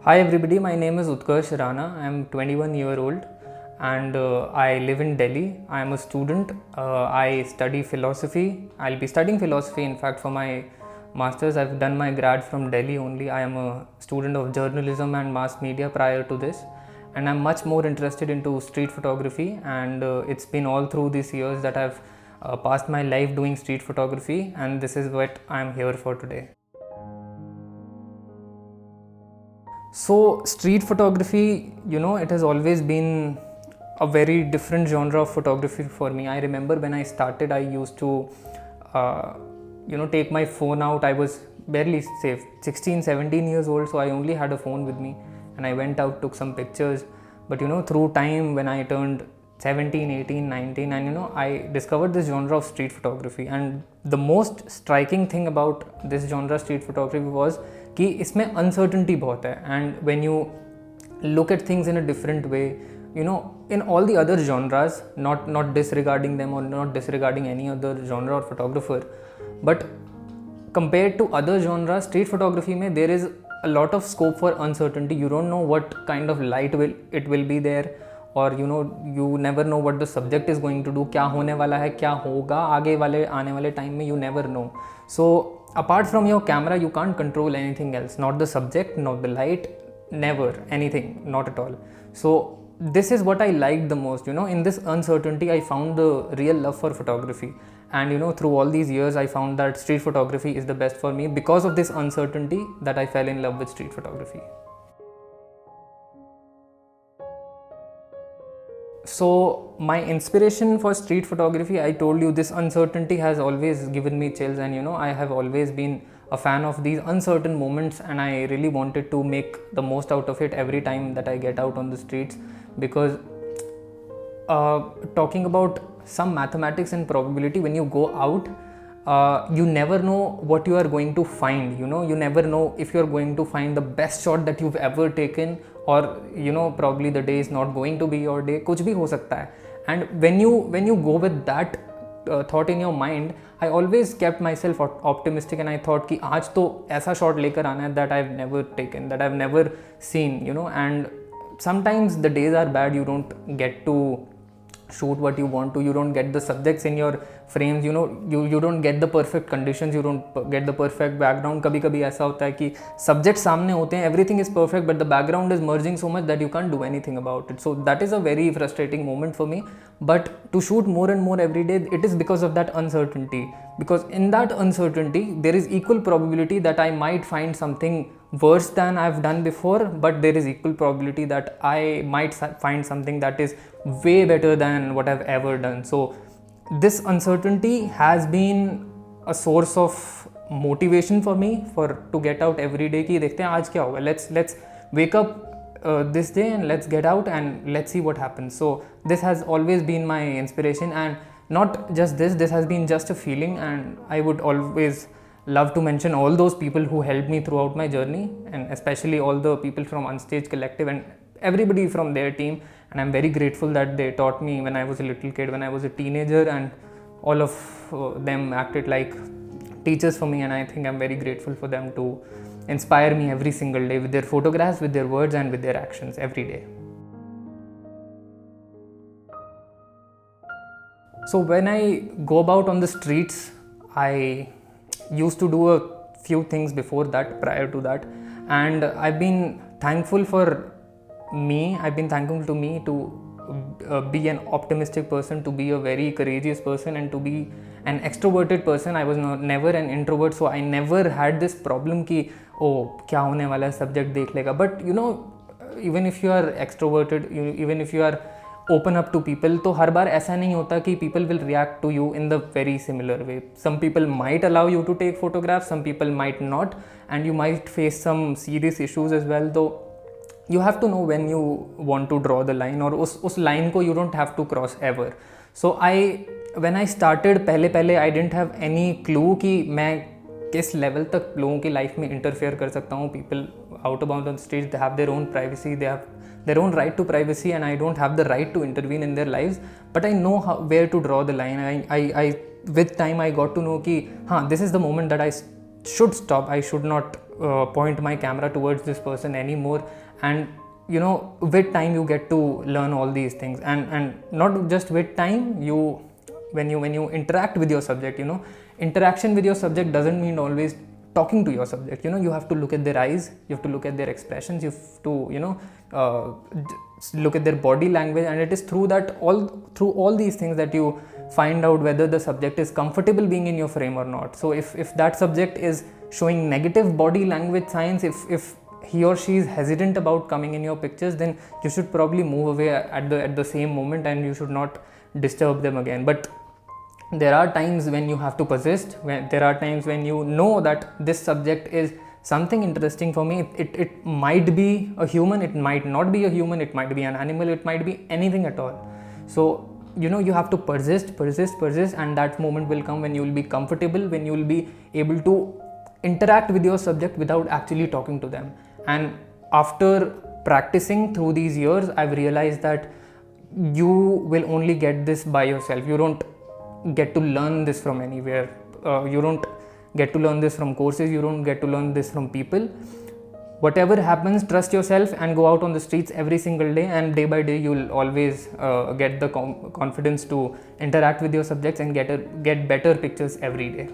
Hi everybody, my name is Utkarsh Rana. I am 21-year old and I live in Delhi. I am a student. I study philosophy. I'll be studying philosophy in fact for my masters. I've done my grad from Delhi only. I am a student of journalism and mass media prior to this, and I'm much more interested into street photography, and it's been all through these years that I've passed my life doing street photography, and this is what I'm here for today. So, street photography, it has always been a very different genre of photography for me. I remember when I started, I used to, take my phone out. I was barely safe, 16, 17 years old, so I only had a phone with me, and I went out, took some pictures. But through time, when I turned 17, 18, 19, and I discovered this genre of street photography, and the most striking thing about this genre street photography was कि इसमें uncertainty बहुत है, and when you look at things in a different way, in all the other genres, not disregarding them or not disregarding any other genre or photographer, but compared to other genres, street photography में there is a lot of scope for uncertainty. You don't know what kind of light it will be there, और you never know what the subject is going to do. क्या होने वाला है, क्या होगा आगे वाले आने वाले टाइम में, you never know. So apart from your camera, you can't control anything else, not the subject, not the light, never anything, not at all. So this is what I liked the most. In this uncertainty I found the real love for photography, and through all these years I found that street photography is the best for me because of this uncertainty, that I fell in love with street photography. So my inspiration for street photography, I told you, this uncertainty has always given me chills, and I have always been a fan of these uncertain moments, and I really wanted to make the most out of it every time that I get out on the streets, because talking about some mathematics and probability, when you go out, you never know what you are going to find. You never know if you are going to find the best shot that you've ever taken, or probably the day is not going to be your day. कुछ भी हो सकता है. And when you go with that thought in your mind, I always kept myself optimistic, and I thought कि आज तो ऐसा shot लेकर आना है that I've never taken, that I've never seen. And sometimes the days are bad, you don't get to shoot what you want to, you don't get the subjects in your frames, you don't get the perfect conditions, you don't get the perfect background. कभी कभी ऐसा होता है कि subject सामने होते हैं, everything is perfect, but the background is merging so much that you can't do anything about it. So that is a very frustrating moment for me, but to shoot more and more every day, it is because of that uncertainty, because in that uncertainty there is equal probability that I might find something worse than I've done before, but there is equal probability that I might find something that is way better than what I've ever done. So this uncertainty has been a source of motivation for me to get out every day. कि देखते हैं आज क्या होगा, let's wake up this day and let's get out and let's see what happens. So this has always been my inspiration, and not just this has been just a feeling, and I would always love to mention all those people who helped me throughout my journey, and especially all the people from Unstage Collective and everybody from their team. And I'm very grateful that they taught me when I was a little kid, when I was a teenager, and all of them acted like teachers for me, and I think I'm very grateful for them to inspire me every single day with their photographs, with their words, and with their actions every day. So when I go about on the streets, I used to do a few things before that, prior to that, and I've been thankful to me to be an optimistic person, to be a very courageous person, and to be an extroverted person. I was never an introvert, so I never had this problem कि क्या होने वाला है, subject देख लेगा. But even if you are extroverted, even if you are open up to people, तो हर बार ऐसा नहीं होता कि people will react to you in the very similar way. Some people might allow you to take photographs, some people might not, and you might face some serious issues as well. Though you have to know when you want to draw the line, और उस line को you don't have to cross ever. So when I started, पहले I didn't have any clue कि मैं किस level तक लोगों की life में interfere कर सकता हूँ. People out about on the stage, they have their own privacy, they have their own right to privacy, and I don't have the right to intervene in their lives, but I know where to draw the line. I with time I got to know कि this is the moment that I should stop. I should not point my camera towards this person anymore. And you know, with time you get to learn all these things, and not just with time, you when you interact with your subject, you know, interaction with your subject doesn't mean always talking to your subject. You know, you have to look at their eyes, you have to look at their expressions, you have to, you know, look at their body language, and it is through all these things that you find out whether the subject is comfortable being in your frame or not. So if that subject is showing negative body language signs, if he or she is hesitant about coming in your pictures, then you should probably move away at the same moment, and you should not disturb them again. But there are times when you have to persist, when there are times when you know that this subject is something interesting for me. It might be a human, it might not be a human, it might be an animal, it might be anything at all. So you know, you have to persist, and that moment will come when you will be comfortable, when you will be able to interact with your subject without actually talking to them. And after practicing through these years, I've realized that you will only get this by yourself. You don't get to learn this from anywhere. You don't get to learn this from courses, you don't get to learn this from people. Whatever happens, trust yourself and go out on the streets every single day, and day by day you'll always get the confidence to interact with your subjects and get better pictures every day.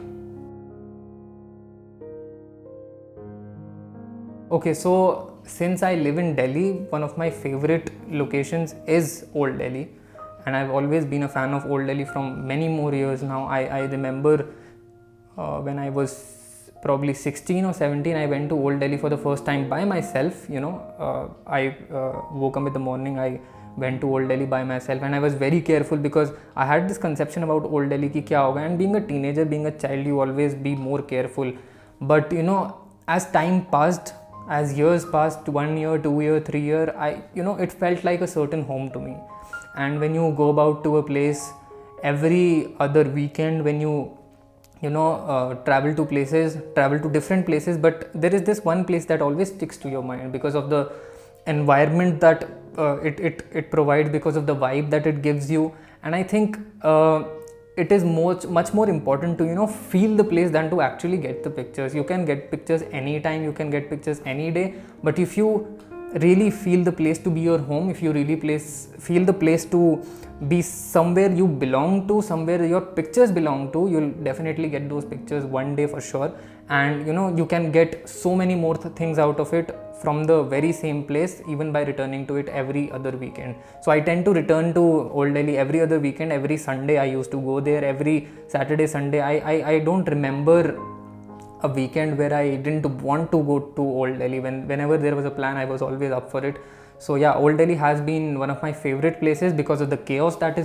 Okay, so since I live in Delhi, one of my favorite locations is Old Delhi, and I've always been a fan of Old Delhi from many more years now. I remember when I was probably 16 or 17, I went to Old Delhi for the first time by myself. You know, I woke up in the morning, I went to Old Delhi by myself, and I was very careful because I had this conception about Old Delhi ki kya hoga, and being a teenager, being a child, you always be more careful. But you know, as time passed, as years passed, 1 year, 2 year, 3 year, it felt like a certain home to me. And when you go about to a place every other weekend, when you travel to different places, but there is this one place that always sticks to your mind because of the environment that it provides, because of the vibe that it gives you. And I think it is much more important to feel the place than to actually get the pictures. You can get pictures anytime, you can get pictures any day, but if you really feel the place to be your home, if you really feel the place to be somewhere you belong to, somewhere your pictures belong to, you'll definitely get those pictures one day for sure. And you can get so many more things out of it from the very same place, even by returning to it every other weekend. So I tend to return to Old Delhi every other weekend. Every Sunday I used to go there, every Saturday, Sunday. I don't remember a weekend where I didn't want to go to Old Delhi. Whenever there was a plan, I was always up for it. So yeah, Old Delhi has been one of my favorite places because of the chaos that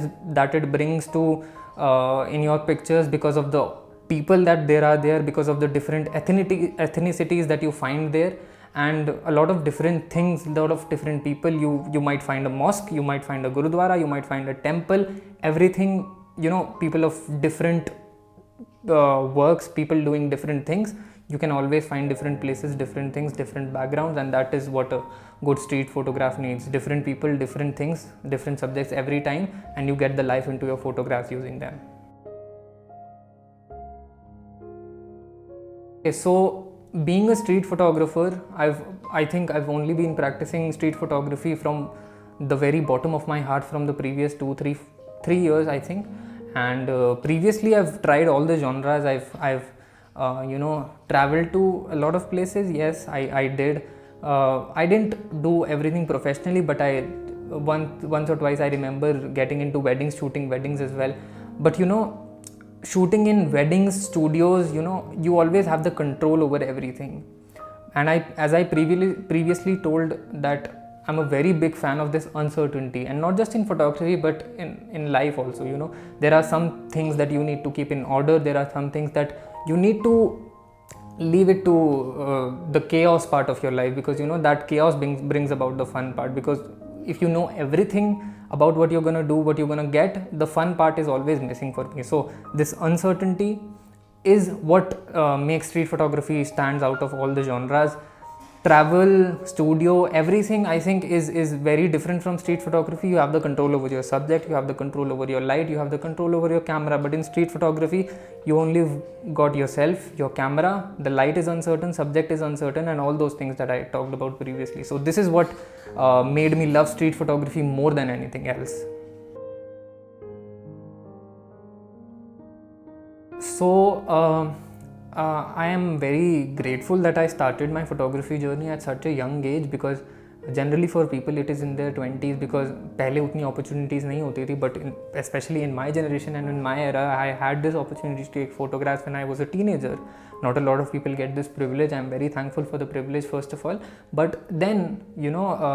it brings to in your pictures, because of the people that there are there, because of the different ethnicities that you find there, and a lot of different things, a lot of different people. You might find a mosque, you might find a gurudwara, you might find a temple, everything, people of different works, people doing different things. You can always find different places, different things, different backgrounds, and that is what a good street photograph needs. Different people, different things, different subjects every time, and you get the life into your photographs using them. Okay, so being a street photographer, I think I've only been practicing street photography from the very bottom of my heart from the previous 3 years, I think. And previously I've tried all the genres. I've traveled to a lot of places. Yes, I did. I didn't do everything professionally, but once or twice I remember getting into weddings, shooting weddings as well. But shooting in weddings, studios, you always have the control over everything. And as I previously told, that I'm a very big fan of this uncertainty, and not just in photography but in life also. There are some things that you need to keep in order. There are some things that you need to leave it to the chaos part of your life, because that chaos brings about the fun part. Because if you know everything about what you're going to do, what you're going to get, the fun part is always missing for me. So this uncertainty is what makes street photography stands out of all the genres. travel, studio, everything I think is very different from street photography. You have the control over your subject, you have the control over your light, you have the control over your camera. But in street photography, you only got yourself, your camera, the light is uncertain, subject is uncertain, and all those things that I talked about previously. So this is what made me love street photography more than anything else. So I am very grateful that I started my photography journey at such a young age, because generally for people it is in their 20s, because पहले उतनी opportunities नहीं होती थी. But especially in my generation and in my era, I had this opportunity to take photographs when I was a teenager. Not a lot of people get this privilege. I am very thankful for the privilege, first of all. But then,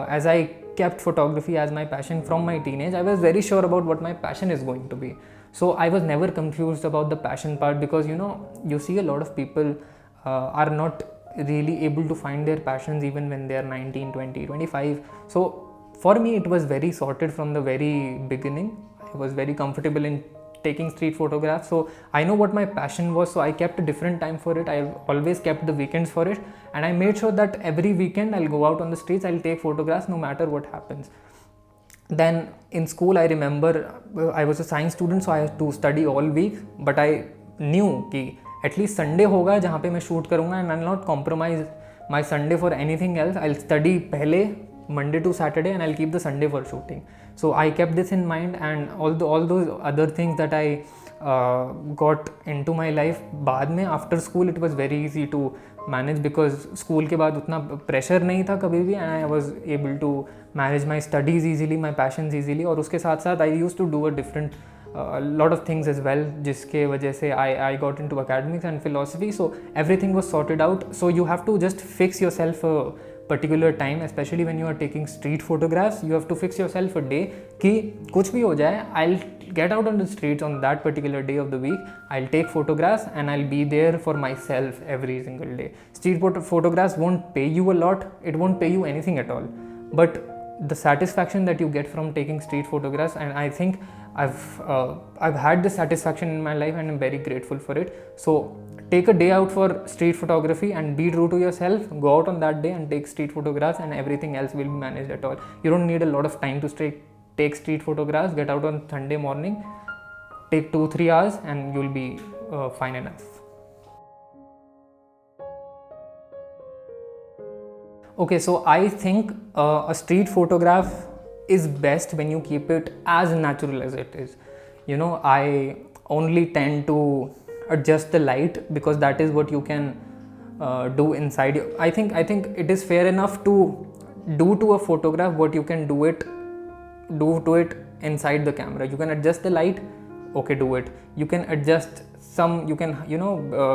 as I kept photography as my passion from my teenage, I was very sure about what my passion is going to be. So I was never confused about the passion part, because you see a lot of people are not really able to find their passions even when they are 19, 20, 25. So for me it was very sorted from the very beginning. I was very comfortable in taking street photographs, so I know what my passion was. So I kept a different time for it. I always kept the weekends for it, and I made sure that every weekend I'll go out on the streets, I'll take photographs no matter what happens. Then in school, I remember I was a science student, so I had to study all week. But I knew कि at least Sunday होगा जहाँ पे मैं shoot करूँगा, and I'll not compromise my Sunday for anything else. I'll study पहले Monday to Saturday, and I'll keep the Sunday for shooting. So I kept this in mind, and all those other things that I got into my life बाद में after school, it was very easy to manage, because school के बाद उतना pressure नहीं था कभी भी, and I was able to manage my studies easily, my passions easily. और उसके साथ साथ I used to do a different lot of things as well, जिसके वजह से I got into academics and philosophy. So everything was sorted out. So you have to just fix yourself a particular time, especially when you are taking street photographs. You have to fix yourself a day कि कुछ भी हो जाए, I'll get out on the streets on that particular day of the week. I'll take photographs and I'll be there for myself every single day. Street photographs won't pay you a lot. It won't pay you anything at all. But the satisfaction that you get from taking street photographs, and I think I've had this satisfaction in my life, and I'm very grateful for it. So take a day out for street photography and be true to yourself. Go out on that day and take street photographs, and everything else will be managed at all. You don't need a lot of time to take street photographs. Get out on Sunday morning, take 2-3 hours, and you'll be fine enough. Okay, so I think a street photograph is best when you keep it as natural as it is. I only tend to adjust the light, because that is what you can do inside you. I think it is fair enough to do to a photograph what you can do to it inside the camera. You can adjust the light, okay, do it. You can adjust you can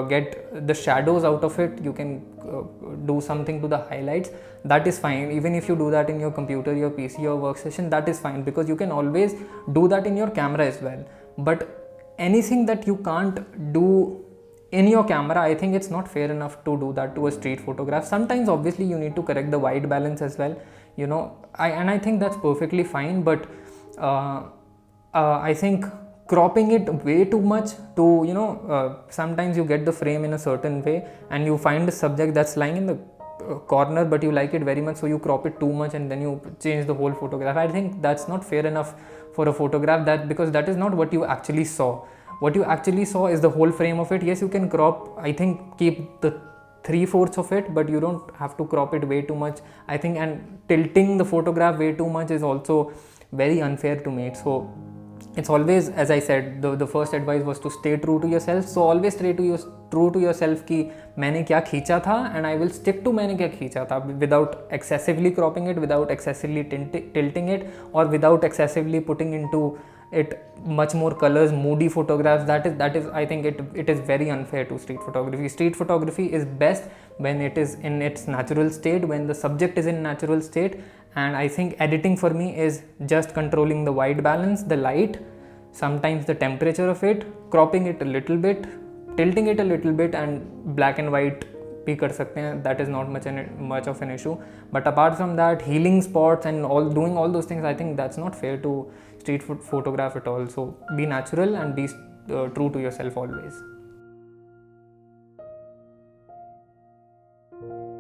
get the shadows out of it. You can do something to the highlights. That is fine. Even if you do that in your computer, your PC, or workstation, that is fine, because you can always do that in your camera as well. But anything that you can't do in your camera, I think it's not fair enough to do that to a street photograph. Sometimes obviously you need to correct the white balance as well, I think that's perfectly fine. But I think cropping it way too much to sometimes you get the frame in a certain way, and you find a subject that's lying in the corner, but you like it very much, so you crop it too much and then you change the whole photograph. I think that's not fair enough for a photograph, because that is not what you actually saw. What you actually saw is the whole frame of it. Yes, you can crop, I think keep the 3/4 of it, but you don't have to crop it way too much, I think. And tilting the photograph way too much is also very unfair to me. So it's always, as I said, the first advice was to stay true to yourself. So always stay true to yourself कि मैंने क्या खींचा था, and I will stick to मैंने क्या खींचा था, without excessively cropping it, without excessively tilting it, or without excessively putting into it much more colors, moody photographs. That is I think it is very unfair to street photography. Street photography is best when it is in its natural state, when the subject is in natural state. And I think editing for me is just controlling the white balance, the light, sometimes the temperature of it, cropping it a little bit, tilting it a little bit, and black and white भी कर सकते हैं. That is not much of an issue. But apart from that, healing spots and doing all those things, I think that's not fair to street photograph at all. So be natural and be true to yourself always.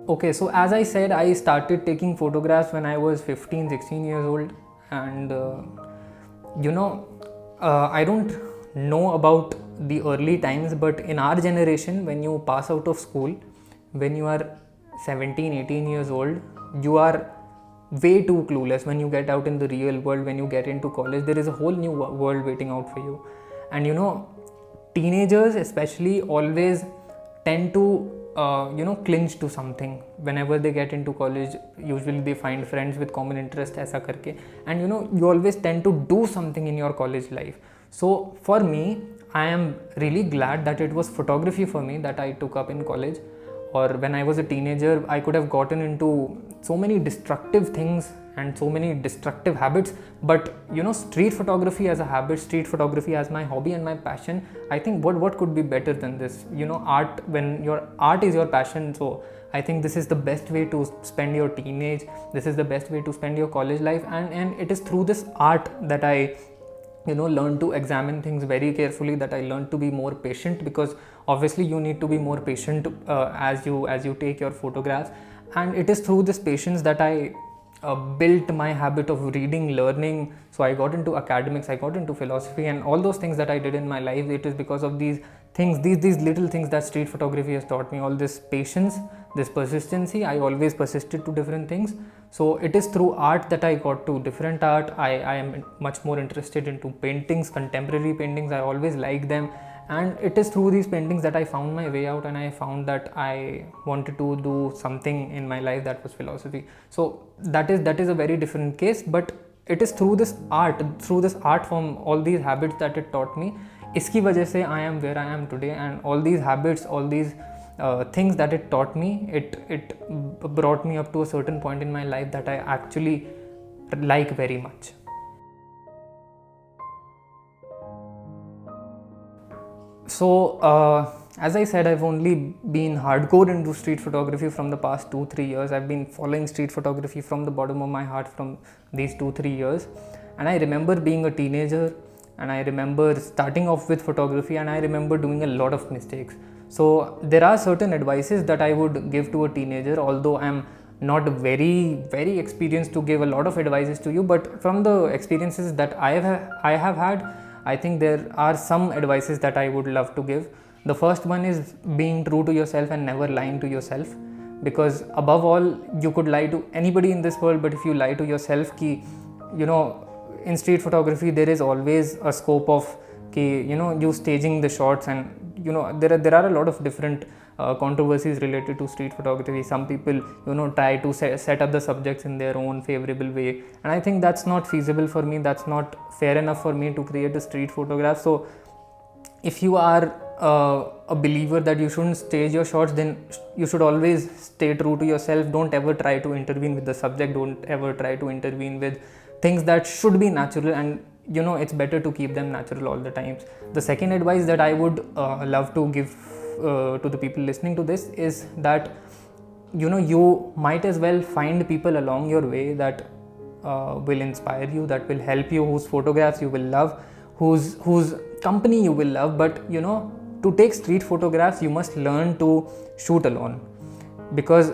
Okay, so as I said, I started taking photographs when I was 15, 16 years old. And you know, I don't know about the early times, but in our generation, when you pass out of school, when you are 17, 18 years old, you are way too clueless. When you get out in the real world, when you get into college, there is a whole new world waiting out for you. And you know, teenagers especially always tend to clinch to something whenever they get into college. Usually they find friends with common interest, aisa karke. And you know, you always tend to do something in your college life. So for me, I am really glad that it was photography for me that I took up in college. Or when I was a teenager, I could have gotten into so many destructive things and so many destructive habits. But you know, street photography as a habit, street photography as my hobby and my passion, I think what could be better than this? You know, art, when your art is your passion, so I think this is the best way to spend your teenage, this is the best way to spend your college life. And it is through this art that I learn to examine things very carefully, that I learned to be more patient, because obviously you need to be more patient as you take your photographs. And it is through this patience that I built my habit of reading, learning. So I got into academics, I got into philosophy, and all those things that I did in my life, it is because of these things, these little things that street photography has taught me. All this patience, this persistency, I always persisted to different things. So it is through art that I got to different art. I am much more interested into paintings, contemporary paintings. I always like them, and it is through these paintings that I found my way out, and I found that I wanted to do something in my life that was philosophy. So that is a very different case, but it is through this art form, all these habits that it taught me, iski wajah se I am where I am today. And all these habits, all these things that it taught me, it brought me up to a certain point in my life that I actually like very much. So as I said, I've only been hardcore into street photography from the past 2-3 years. I've been following street photography from the bottom of my heart from these 2-3 years. And I remember being a teenager, and I remember starting off with photography, and I remember doing a lot of mistakes. So there are certain advices that I would give to a teenager, although I'm not very experienced to give a lot of advices to you, but from the experiences that I have had, I think there are some advices that I would love to give. The first one is being true to yourself and never lying to yourself, because above all, you could lie to anybody in this world, but if you lie to yourself, in street photography there is always a scope of you staging the shots, and there are a lot of different controversies related to street photography. Some people try to set up the subjects in their own favorable way, and I think that's not feasible for me, that's not fair enough for me to create a street photograph. So if you are a believer that you shouldn't stage your shots, then you should always stay true to yourself. Don't ever try to intervene with the subject, don't ever try to intervene with things that should be natural, and it's better to keep them natural all the times. The second advice that I would love to give to the people listening to this is that you might as well find people along your way that will inspire you, that will help you, whose photographs you will love, whose company you will love. But to take street photographs, you must learn to shoot alone, because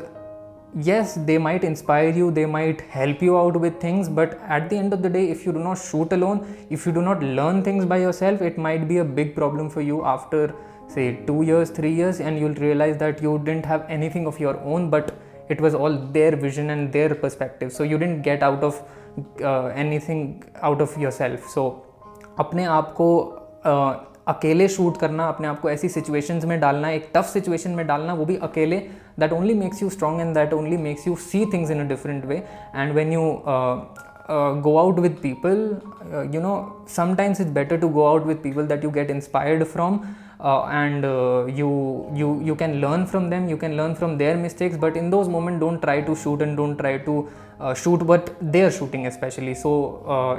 yes, they might inspire you, they might help you out with things, but at the end of the day, if you do not shoot alone, if you do not learn things by yourself, it might be a big problem for you after say 2 years, 3 years, and you'll realize that you didn't have anything of your own, but it was all their vision and their perspective. So you didn't get out of anything out of yourself. So अपने आप को अकेले shoot करना, अपने आप को ऐसी situations में डालना, एक टफ सिचुएशन में डालना, वो भी अकेले, that only makes you strong and that only makes you see things in a different way. And when you go out with people, sometimes it's better to go out with people that you get inspired from, and you can learn from them, you can learn from their mistakes. But in those moments, don't try to shoot and don't try to shoot what they're shooting especially. So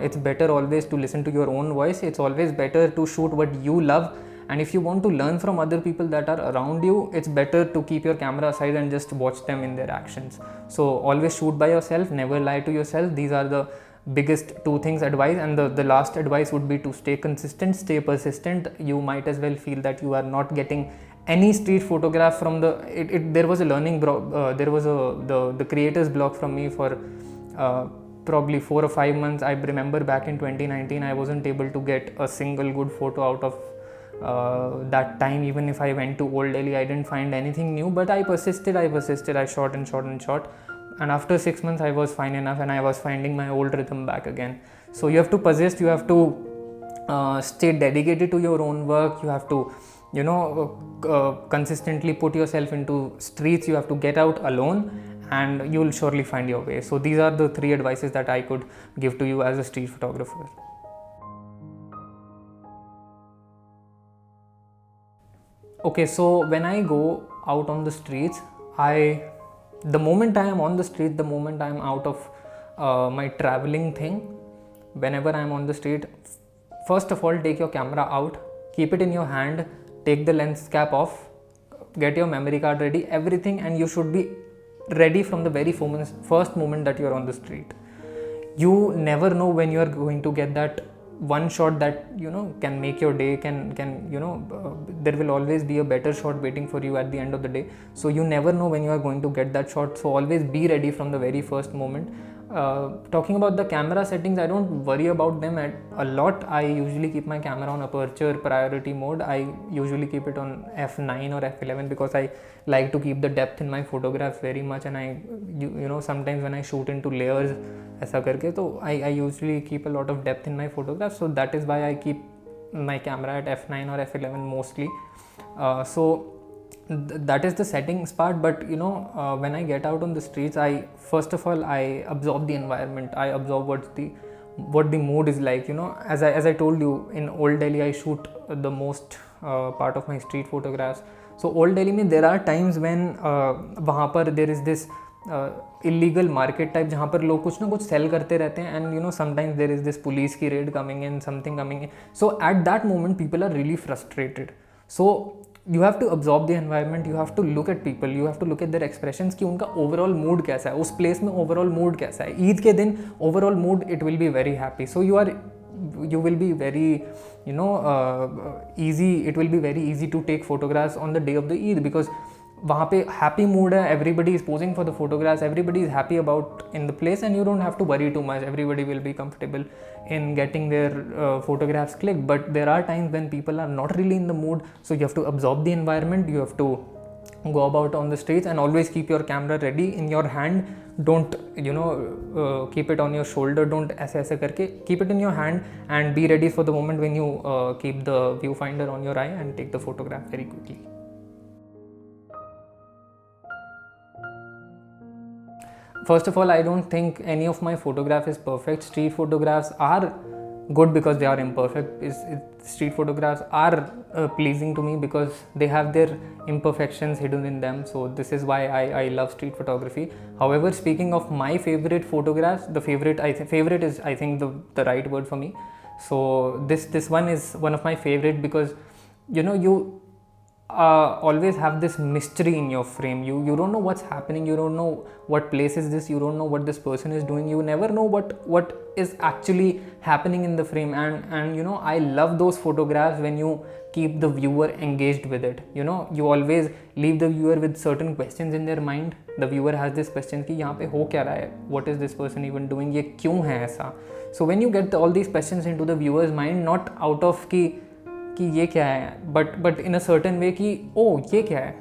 it's better always to listen to your own voice. It's always better to shoot what you love. And if you want to learn from other people that are around you, it's better to keep your camera aside and just watch them in their actions. So always shoot by yourself, never lie to yourself. These are the biggest two things advice. And the last advice would be to stay consistent, stay persistent. You might as well feel that you are not getting any street photograph from there was a learning there was the creators blog from me for probably 4 or 5 months. I remember back in 2019 I wasn't able to get a single good photo out of that time. Even if I went to Old Delhi, I didn't find anything new, but I persisted, I shot and shot and shot, and after 6 months I was fine enough and I was finding my old rhythm back again. So you have to persist, you have to stay dedicated to your own work, you have to consistently put yourself into streets, you have to get out alone, and you will surely find your way. So these are the 3 advices that I could give to you as a street photographer. Okay, so when I go out on the streets, the moment I am on the street, the moment I am out of my traveling thing, whenever I am on the street, first of all, take your camera out, keep it in your hand, take the lens cap off, get your memory card ready, everything, and you should be ready from the very first moment that you are on the street. You never know when you are going to get that one shot that can make your day, there will always be a better shot waiting for you at the end of the day. So you never know when you are going to get that shot, so always be ready from the very first moment. Talking about the camera settings, I don't worry about them a lot. I usually keep my camera on aperture priority mode. I usually keep it on f9 or f11 because I like to keep the depth in my photographs very much, and I sometimes when I shoot into layers ऐसा करके, तो I usually keep a lot of depth in my photographs, so that is why I keep my camera at f9 or f11 mostly. That is the settings part. But when I get out on the streets, I first of all I absorb the environment, I absorb what the mood is like. As I told you, in Old Delhi I shoot the most part of my street photographs. So Old Delhi में there are times when वहाँ पर there is this illegal market type जहाँ पर लोग कुछ ना कुछ sell करते रहते हैं, and sometimes there is this police की raid coming in, something coming in. So at that moment people are really frustrated. So you have to absorb the environment, you have to look at people, you have to look at their expressions कि उनका overall mood कैसा है, उस place में overall mood कैसा है. ईद के दिन overall mood it will be very happy. So you will be very easy, it will be very easy to take photographs on the day of the Eid because वहाँ पे happy mood है, everybody is posing for the photographs, everybody is happy about in the place, and you don't have to worry too much. Everybody will be comfortable in getting their photographs clicked. But there are times when people are not really in the mood, so you have to absorb the environment, you have to go about on the streets, and always keep your camera ready in your hand. Don't keep it on your shoulder, don't ऐसे करके, keep it in your hand and be ready for the moment when you keep the viewfinder on your eye and take the photograph very quickly. First of all, I don't think any of my photograph is perfect. Street photographs are good because they are imperfect. Street photographs are pleasing to me because they have their imperfections hidden in them. So this is why I love street photography. However, speaking of my favorite photographs, favorite is I think the right word for me. So this one is one of my favorite because you always have this mystery in your frame. You don't know what's happening, you don't know what place is this, you don't know what this person is doing, you never know what is actually happening in the frame. And I love those photographs when you keep the viewer engaged with it. You always leave the viewer with certain questions in their mind. The viewer has this question कि यहाँ पे हो क्या रहा है, what is this person even doing, ये क्यों है ऐसा. So when you get all these questions into the viewer's mind, not out of कि ये क्या है, but in a certain way कि oh ये क्या है,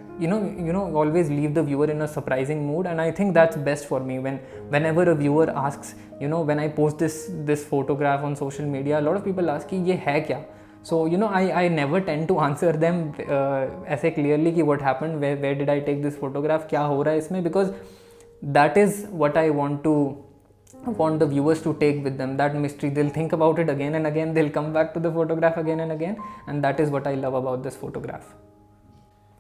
always leave the viewer in a surprising mood. And I think that's best for me whenever a viewer asks, when I post this photograph on social media, a lot of people ask कि ये है क्या. So I never tend to answer them ऐसे clearly कि what happened, where did I take this photograph, क्या हो रहा है इसमें, because that is what I want the viewers to take with them, that mystery. They'll think about it again and again, they'll come back to the photograph again and again, and that is what I love about this photograph.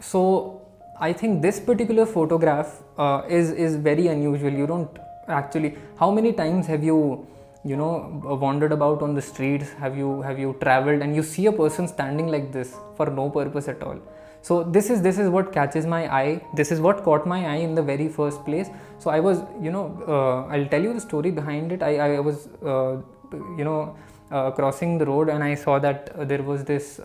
So I think this particular photograph is very unusual. You don't actually, how many times have you wandered about on the streets, have you traveled and you see a person standing like this for no purpose at all? So this is what catches my eye. This is what caught my eye in the very first place. So I was, I'll tell you the story behind it. I was, crossing the road, and I saw that there was this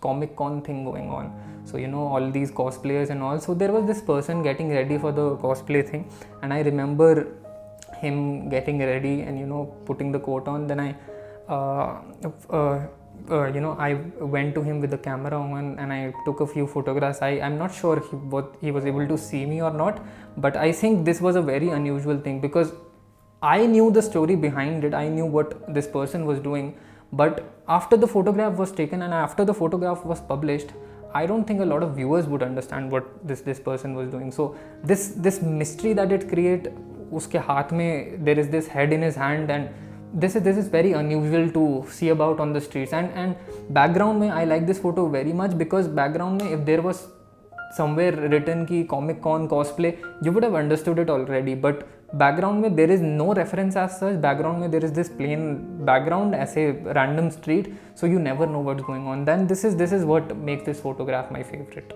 Comic Con thing going on. So all these cosplayers and all. So there was this person getting ready for the cosplay thing, and I remember him getting ready and putting the coat on. Then I went to him with the camera on, and I took a few photographs. I'm not sure he was able to see me or not, but I think this was a very unusual thing, because I knew the story behind it. I knew what this person was doing, but after the photograph was taken and after the photograph was published, I don't think a lot of viewers would understand what this person was doing. So this mystery that it create, uske haath mein there is this head in his hand, and this is very unusual to see about on the streets. And background mein, I like this photo very much, because background mein, if there was somewhere written ki Comic Con cosplay, you would have understood it already. But background mein there is no reference as such. Background mein there is this plain background as a random street, so you never know what's going on. Then this is what makes this photograph my favorite.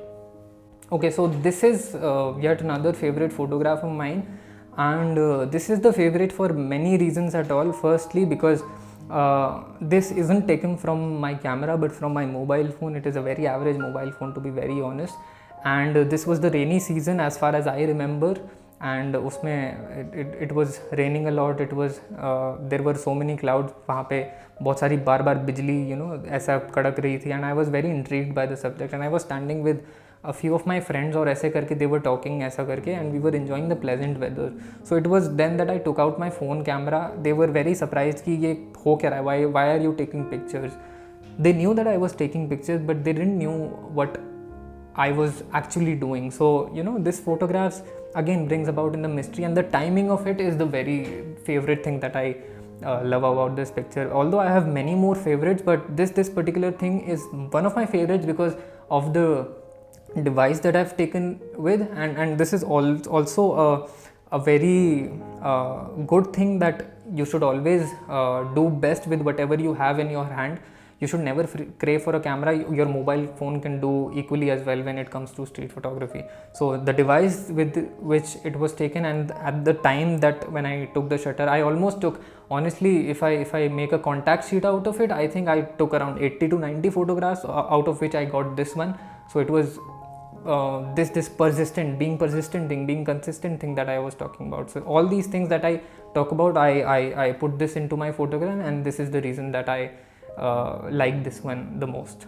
Okay, so this is yet another favorite photograph of mine, and this is the favorite for many reasons at all. Firstly, because this isn't taken from my camera but from my mobile phone. It is a very average mobile phone, to be very honest, and this was the rainy season as far as I remember, and उसमें it was raining a lot. It was there were so many clouds, वहाँ पे बहुत सारी बार बिजली ऐसा कड़क रही थी, and I was very intrigued by the subject, and I was standing with a few of my friends और ऐसे करके they were talking ऐसा करके, and we were enjoying the pleasant weather. So it was then that I took out my phone camera. They were very surprised कि ये हो क्या रहा है, why are you taking pictures. They knew that I was taking pictures, but they didn't knew what I was actually doing. So this photographs again brings about in the mystery, and the timing of it is the very favorite thing that I love about this picture. Although I have many more favorites, but this particular thing is one of my favorites because of the device that I've taken with, and this is also a very good thing that you should always do best with whatever you have in your hand. You should never crave for a camera. Your mobile phone can do equally as well when it comes to street photography. So the device with which it was taken, and at the time that when I took the shutter, I almost took, honestly, if I make a contact sheet out of it, I think I took around 80 to 90 photographs, out of which I got this one. So it was this being consistent thing that I was talking about. So all these things that I talk about, I put this into my photograph, and this is the reason that I like this one the most.